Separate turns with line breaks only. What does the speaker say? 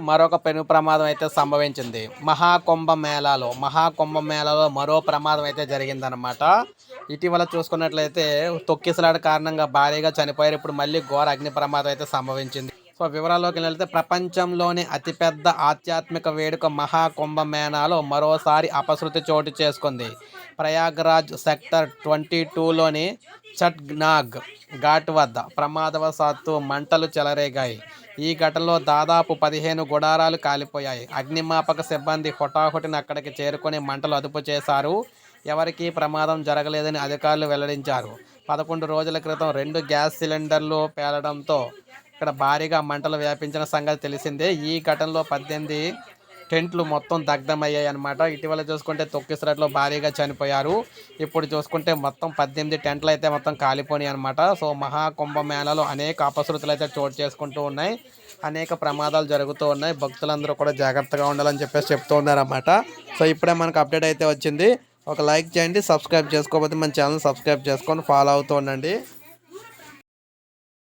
మరొక పెను ప్రమాదం అయితే సంభవించింది. మహాకుంభమేళాలో మరో ప్రమాదం అయితే జరిగిందనమాట. ఇటీవల చూసుకున్నట్లయితే తొక్కిసలాట కారణంగా భారీగా చనిపోయారు. ఇప్పుడు మళ్ళీ ఘోర అగ్ని ప్రమాదం అయితే సంభవించింది. సో వివరాల్లోకి వెళ్తే ప్రపంచంలోని అతిపెద్ద ఆధ్యాత్మిక వేడుక మహాకుంభమేళాలో మరోసారి అపశృతి చోటు చేసుకుంది. ప్రయాగ్రాజ్ సెక్టర్ 22లోని చట్నాగ్ ఘాట్ వద్ద ప్రమాదవశాత్తు మంటలు చెలరేగాయి. ఈ ఘటనలో దాదాపు 15 గుడారాలు కాలిపోయాయి. అగ్నిమాపక సిబ్బంది హుటాహుటిన అక్కడికి చేరుకొని మంటలు అదుపు చేశారు. ఎవరికీ ప్రమాదం జరగలేదని అధికారులు వెల్లడించారు. 11 రోజుల క్రితం 2 గ్యాస్ సిలిండర్లు పేలడంతో ఇక్కడ భారీగా మంటలు వ్యాపించిన సంగతి తెలిసిందే. ఈ ఘటనలో 18 టెంట్లు మొత్తం దగ్ధమయ్యాయి అన్నమాట. ఇటీవల చూసుకుంటే తొక్కిసలాటలో భారీగా చనిపోయారు. ఇప్పుడు చూసుకుంటే మొత్తం 18 టెంట్లు అయితే మొత్తం కాలిపోయినాయి అనమాట. సో మహాకుంభమేళాలో అనేక అపశృతులు అయితే చోటు చేసుకుంటూ ఉన్నాయి. అనేక ప్రమాదాలు జరుగుతూ ఉన్నాయి. భక్తులందరూ కూడా జాగ్రత్తగా ఉండాలని చెప్పేసి చెప్తూ ఉన్నారన్నమాట. సో ఇప్పుడే మనకు అప్డేట్ అయితే వచ్చింది. ఒక లైక్ చేయండి. సబ్స్క్రైబ్ చేసుకోకపోతే మన ఛానల్ సబ్స్క్రైబ్ చేసుకొని ఫాలో అవుతూ ఉండండి.